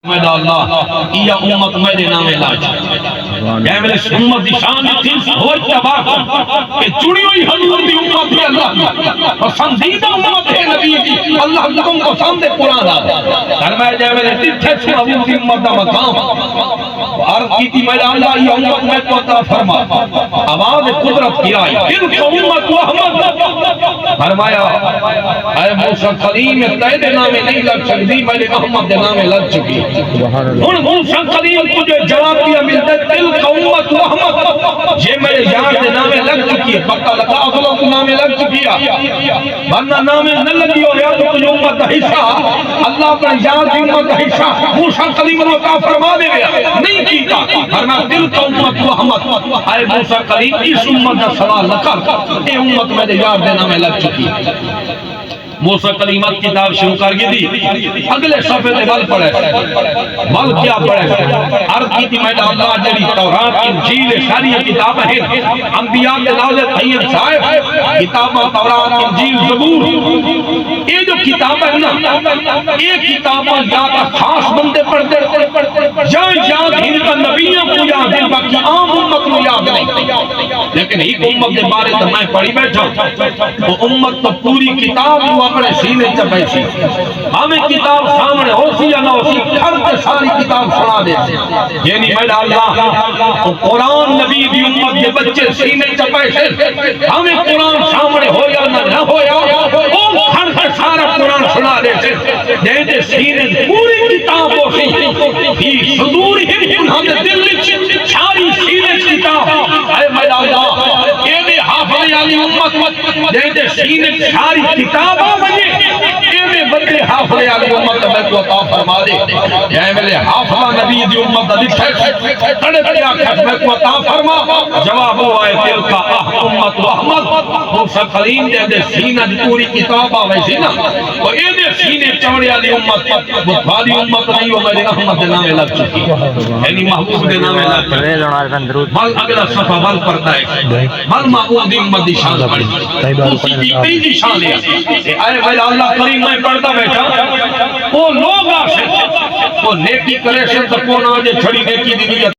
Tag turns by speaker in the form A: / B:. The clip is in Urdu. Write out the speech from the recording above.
A: میرا اللہ یہ امت میرے نام علاج ہے میرے امت دی شان تھی ہو تباہ کہ چڑی ہوئی حضور دی امت ہے اللہ اور سنزیدہ امت ہے نبی دی اللہ حکم کو سامنے قرآن آ فرمایا جائے میرے تیتھے سے حضور دی امت دا مقام عرض کی تھی میرا اللہ یہ امت میں تو عطا فرما آواز قدرت کی آئی تلک امت محمد فرمایا اے موسیٰ کلیم تیرے نامے نہیں لگ سکتی میرے محمد دے نامے لگ چکی ہن موسیٰ کلیم تجھے جواب دیا ملتا ہے تلک امت محمد یہ میرے یار دے نامے لگ چکی ہے پتہ لگا اصلوں کو نامے لگ چکی ہے ورنہ نامے نہ لگی ہو رہا تو تجھے امت دا حصہ اللہ اپنے یار دی امت دا حصہ موسیٰ کلیم نے عطا فرما دے گیا نہیں کیتا فرمایا تلک امت محمد اے موسیٰ کلیم اس امت دا سوال نہ کر اے امت میرے یار دے نامے لگ چکی ہے موسیٰ کلیمات کتاب شروع کر گئی تھی اگلے صفحے دے بل پڑھے بل کیا پڑھے عرض کی تھی میڈا اللہ جلی تورات انجیل ساری کتاب ہے انبیاء کے نازل طیب صاحب کتاب تورات انجیل زبور یہ جو کتاب ہے نا یہ کتاب یا کا خاص بندے پڑھتے یا دین کا نبیوں کو یاد ہے باقی عام امت کو یاد نہیں لیکن ایک امت کے بارے تو میں پڑھی بیٹھا وہ امت تو پوری کتاب ہوا اپنے سینے چپیسی ہمیں کتاب سامنے ہو سی یا نہ ہو سی ہر کے ساری کتاب سنا دے یعنی میرا اللہ قرآن نبی دی امت کے بچے سینے چپیسے ہمیں قرآن سامنے ہو یا نہ ہو یا ہر کے سارا قرآن سنا دے دے سینے پوری کتاب ہو سی ہی صدور ہم ہمیں دل ساری سینے کتاب اے میرا اللہ اے میں حافظ علی امت دے سینے ساری کتاب اے بدلے حافظ علی امت میں کو عطا فرما دے اے میرے حافظ نبی دی امت دکھے تڑے کیا میں کو عطا فرما جواب ہوا ہے دل کا امت احمد موسیٰ کلیم دے سینہ پوری کتاب آوے سی نا تو اے دے سینے چوڑے علی امت بخاری امت نہیں ہو میرے احمد دے نامے لگ چکی یعنی محبوب دے نامے لگ چکی بل اگلا صفحہ بل پڑھتا ہے بل محبوب دی امت دی شان پڑھی اسی کی تیجی شان ہے اے میرا اللہ کریم میں پڑھتا بیٹھا وہ لوگ آسے وہ نیکی کرے سے تکونا جے چھڑی نیکی دی